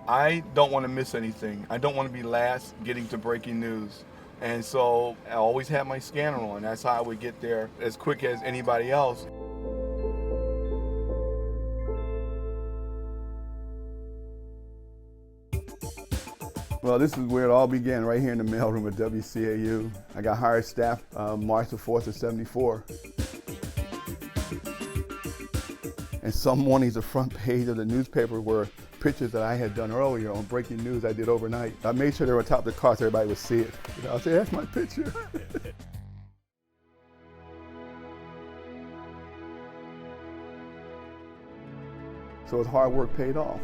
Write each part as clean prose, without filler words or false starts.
I don't want to miss anything. I don't want to be last getting to breaking news. And so I always had my scanner on. That's how I would get there as quick as anybody else. Well, this is where it all began, right here in the mailroom at WCAU. I got hired staff March the 4th of '74. And some mornings, the front page of the newspaper were pictures that I had done earlier on breaking news I did overnight. I made sure they were on top of the car so everybody would see it. I'll say, that's my picture. So his hard work paid off.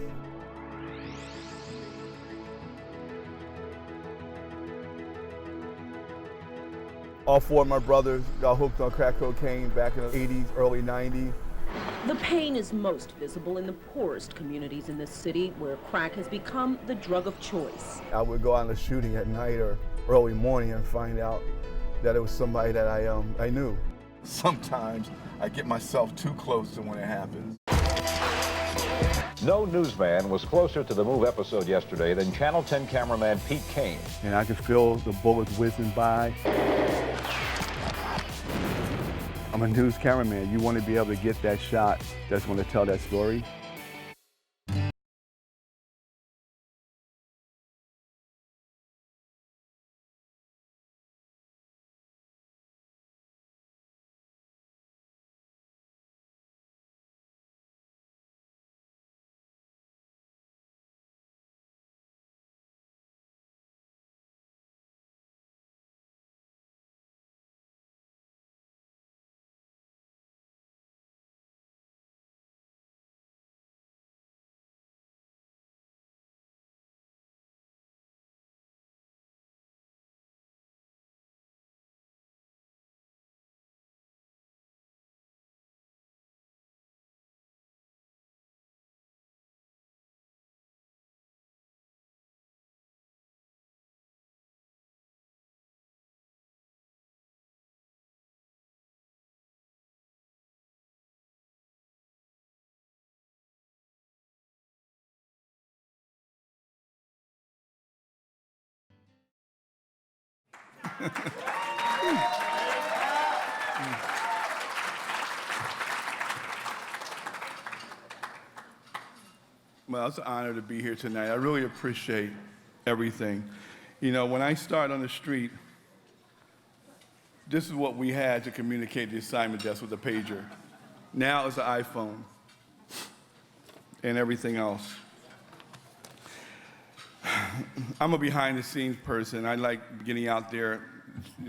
All four of my brothers got hooked on crack cocaine back in the 80s, early 90s. The pain is most visible in the poorest communities in this city, where crack has become the drug of choice. I would go out on a shooting at night or early morning and find out that it was somebody that I knew. Sometimes I get myself too close to when it happens. No newsman was closer to the move episode yesterday than Channel 10 cameraman Pete Kane. And I could feel the bullets whizzing by. I'm a news cameraman. You want to be able to get that shot that's going to tell that story. Well, it's an honor to be here tonight. I really appreciate everything. You know, when I started on the street, this is what we had to communicate the assignment desk with a pager. Now it's an iPhone and everything else. I'm a behind-the-scenes person. I like getting out there,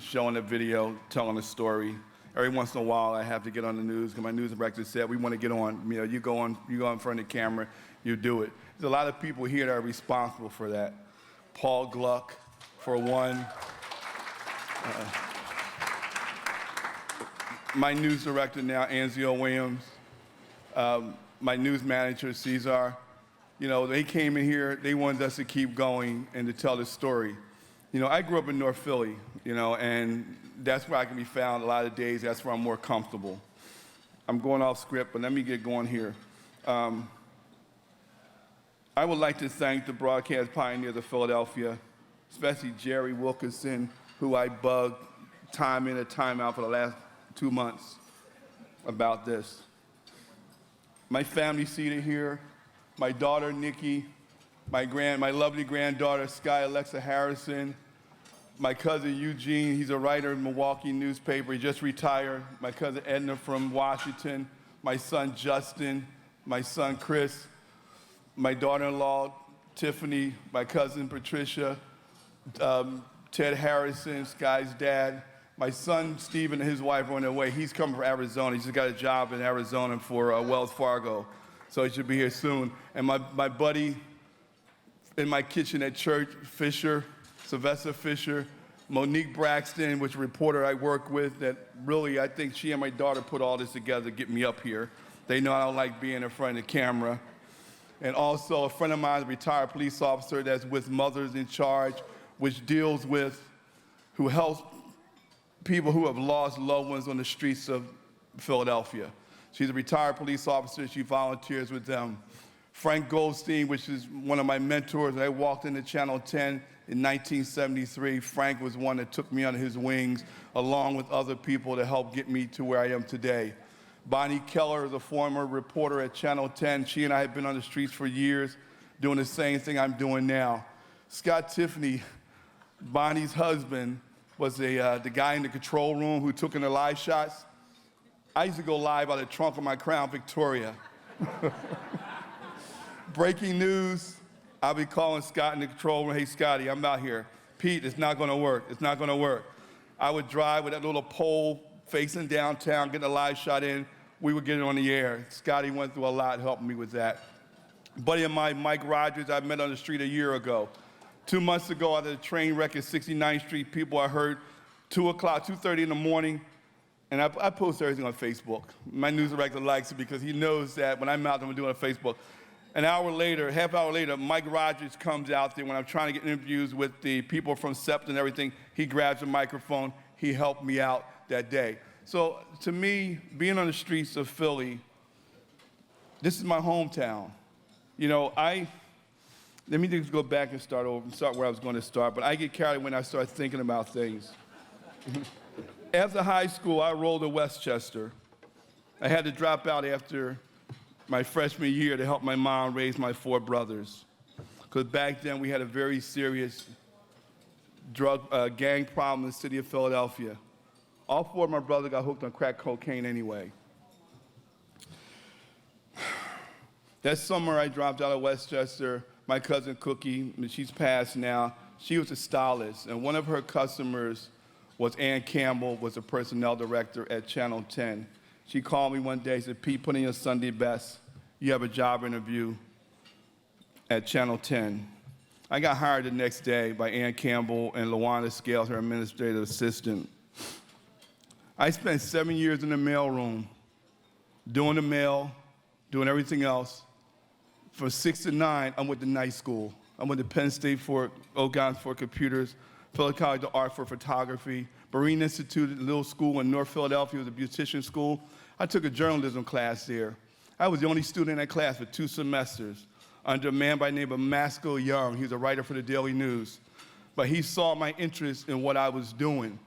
showing a video, telling a story. Every once in a while, I have to get on the news because my news director said, we want to get on. You know, you go in front of the camera, you do it. There's a lot of people here that are responsible for that. Paul Gluck, for one. My news director now, Anzio Williams. My news manager, Cesar. You know, they came in here, they wanted us to keep going and to tell this story. You know, I grew up in North Philly, you know, and that's where I can be found a lot of days. That's where I'm more comfortable. I'm going off script, but let me get going here. I would like to thank the broadcast pioneers of Philadelphia, especially Jerry Wilkinson, who I bugged time in and time out for the last 2 months about this. My family seated here, my daughter, Nikki, my lovely granddaughter, Sky Alexa Harrison, my cousin Eugene, he's a writer in Milwaukee newspaper, he just retired, my cousin Edna from Washington, my son Justin, my son Chris, my daughter-in-law Tiffany, my cousin Patricia, Ted Harrison, Sky's dad, my son Stephen and his wife are on their way. He's coming from Arizona. He's just got a job in Arizona for Wells Fargo, so he should be here soon. And my buddy in my kitchen at church, Fisher, Sylvester Fisher, Monique Braxton, which is a reporter I work with, that really, I think she and my daughter put all this together to get me up here. They know I don't like being in front of the camera. And also a friend of mine, a retired police officer that's with Mothers in Charge, which deals with, who helps people who have lost loved ones on the streets of Philadelphia. She's a retired police officer. She volunteers with them. Frank Goldstein, which is one of my mentors. When I walked into Channel 10 in 1973, Frank was one that took me under his wings, along with other people to help get me to where I am today. Bonnie Keller is a former reporter at Channel 10. She and I have been on the streets for years doing the same thing I'm doing now. Scott Tiffany, Bonnie's husband, was the guy in the control room who took in the live shots. I used to go live out of the trunk of my Crown Victoria. Breaking news, I'll be calling Scott in the control room, hey, Scotty, I'm out here. Pete, it's not gonna work, it's not gonna work. I would drive with that little pole facing downtown, getting a live shot in. We would get it on the air. Scotty went through a lot helping me with that. Buddy of mine, Mike Rogers, I met on the street a year ago. 2 months ago, out of the train wreck at 69th Street, people I heard 2:30 in the morning, and I post everything on Facebook. My news director likes it because he knows that when I'm out there, I'm doing it on Facebook. An hour later, half hour later, Mike Rogers comes out there when I'm trying to get interviews with the people from SEPTA and everything. He grabs a microphone. He helped me out that day. So to me, being on the streets of Philly, this is my hometown. You know, let me just go back and start where I was going to start, but I get carried when I start thinking about things. After high school, I enrolled at Westchester. I had to drop out after my freshman year to help my mom raise my 4 brothers. Because back then we had a very serious drug gang problem in the city of Philadelphia. All 4 of my brothers got hooked on crack cocaine anyway. That summer I dropped out of Westchester. My cousin Cookie, she's passed now, she was a stylist, and one of her customers was Ann Campbell, was a personnel director at Channel 10. She called me one day and said, Pete, put in your Sunday best. You have a job interview at Channel 10. I got hired the next day by Ann Campbell and LaWanda Scales, her administrative assistant. I spent 7 years in the mailroom, doing the mail, doing everything else. From 6 to 9, I'm with the night school. I went to Penn State for Oregon for computers, Philly College of Art for photography, Marine Institute, a little school in North Philadelphia, was a beautician school. I took a journalism class there. I was the only student in that class for 2 semesters under a man by the name of Masco Young. He was a writer for the Daily News. But he saw my interest in what I was doing.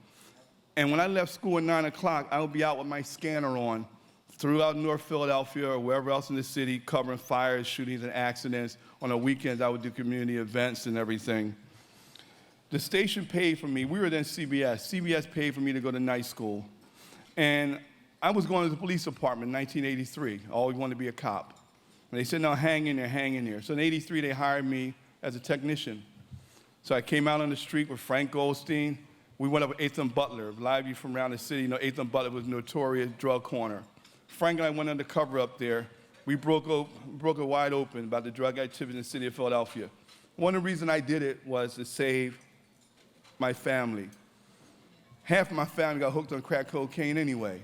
And when I left school at 9 o'clock, I would be out with my scanner on throughout North Philadelphia or wherever else in the city, covering fires, shootings, and accidents. On the weekends, I would do community events and everything. The station paid for me. We were then CBS. CBS paid for me to go to night school. And I was going to the police department in 1983. I always wanted to be a cop. And they said, no, hang in there, hang in there. So in 83, they hired me as a technician. So I came out on the street with Frank Goldstein. We went up with Ethan Butler. A lot of you from around the city know Ethan Butler was a notorious drug corner. Frank and I went undercover up there. We broke it wide open about the drug activity in the city of Philadelphia. One of the reasons I did it was to save my family. Half of my family got hooked on crack cocaine anyway.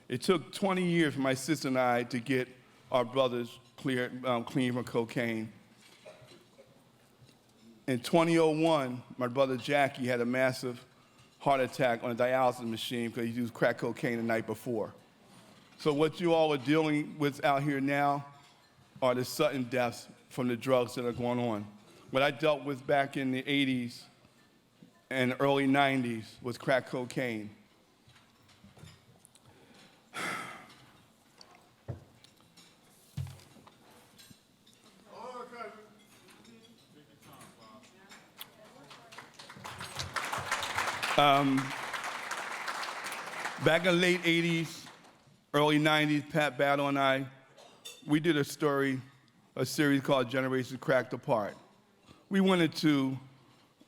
It took 20 years for my sister and I to get our brothers clean from cocaine. In 2001, my brother Jackie had a massive heart attack on a dialysis machine because he used crack cocaine the night before. So what you all are dealing with out here now are the sudden deaths from the drugs that are going on. What I dealt with back in the 80s and early 90s was crack cocaine. Back in the late 80s, early 90s, Pat Battle and I, we did a series called Generations Cracked Apart. We went into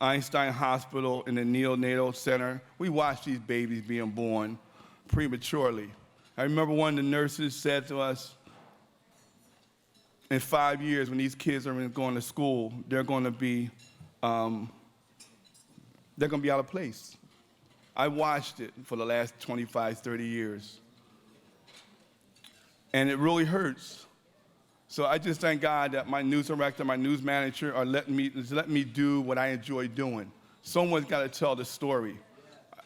Einstein Hospital in the neonatal center. We watched these babies being born prematurely. I remember one of the nurses said to us, in 5 years, when these kids are going to school, they're going to be out of place. I watched it for the last 25, 30 years. And it really hurts. So I just thank God that my news director, my news manager are letting me do what I enjoy doing. Someone's got to tell the story.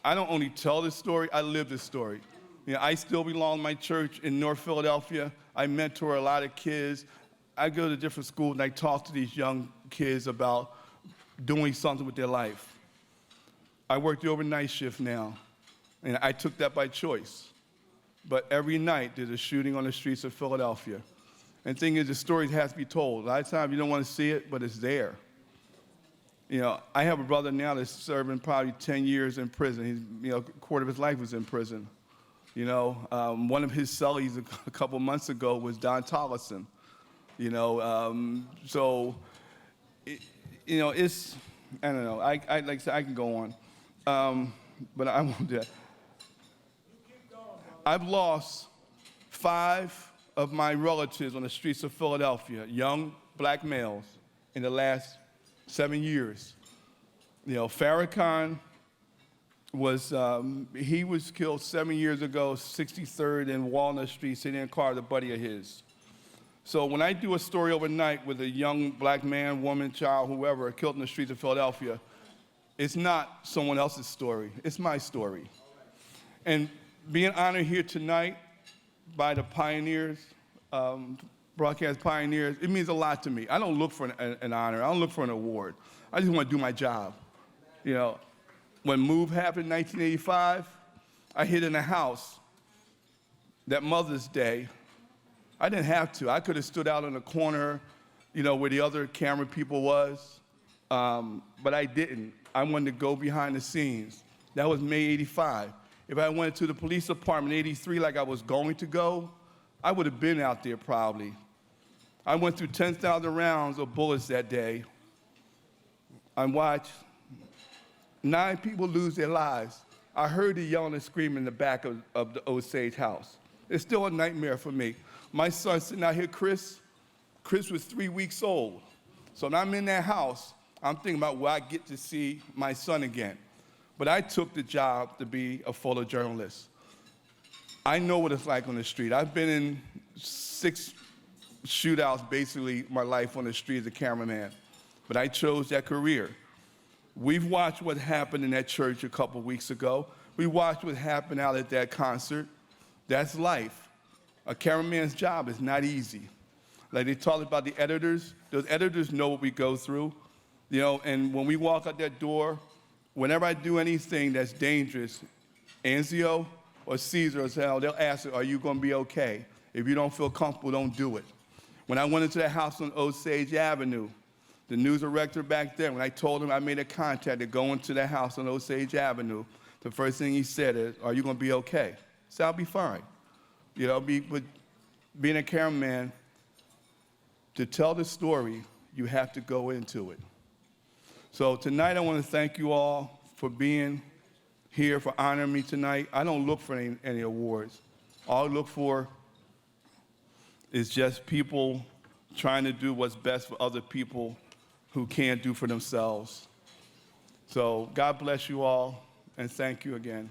I don't only tell the story, I live the story. You know, I still belong to my church in North Philadelphia. I mentor a lot of kids. I go to different schools and I talk to these young kids about doing something with their life. I work the overnight shift now, and I took that by choice. But every night there's a shooting on the streets of Philadelphia. And the thing is, the story has to be told. A lot of times you don't want to see it, but it's there. You know, I have a brother now that's serving probably 10 years in prison. He's, a quarter of his life was in prison. You know, one of his cellies a couple months ago was Don Tollison. You know, it's, I don't know. Like I said, I can go on, but I won't do that. I've lost 5 of my relatives on the streets of Philadelphia, young black males, in the last 7 years. You know, Farrakhan was, he was killed 7 years ago, 63rd and Walnut Street, sitting in a car with a buddy of his. So when I do a story overnight with a young black man, woman, child, whoever, killed in the streets of Philadelphia, it's not someone else's story, it's my story. And being honored here tonight by the pioneers, broadcast pioneers, it means a lot to me. I don't look for an honor, I don't look for an award. I just want to do my job. You know, when MOVE happened in 1985, I hid in a house that Mother's Day. I didn't have to. I could have stood out in the corner, you know, where the other camera people was, but I didn't. I wanted to go behind the scenes. That was May '85. If I went to the police department in '83 like I was going to go, I would have been out there probably. I went through 10,000 rounds of bullets that day. I watched 9 people lose their lives. I heard the yelling and screaming in the back of the Osage house. It's still a nightmare for me. My son sitting out here, Chris was 3 weeks old. So when I'm in that house, I'm thinking about where I get to see my son again. But I took the job to be a photojournalist. I know what it's like on the street. I've been in 6 shootouts basically my life on the street as a cameraman, but I chose that career. We've watched what happened in that church a couple weeks ago. We watched what happened out at that concert. That's life. A cameraman's job is not easy. Like they talked about the editors, those editors know what we go through, you know, and when we walk out that door, whenever I do anything that's dangerous, Anzio or Caesar or Sal, they'll ask, are you going to be okay? If you don't feel comfortable, don't do it. When I went into the house on Osage Avenue, the news director back then, when I told him I made a contact to go into the house on Osage Avenue, the first thing he said is, are you going to be okay? I said, I'll be fine. You know, but being a cameraman, to tell the story, you have to go into it. So tonight I want to thank you all for being here, for honoring me tonight. I don't look for any awards. All I look for is just people trying to do what's best for other people who can't do for themselves. So God bless you all, and thank you again.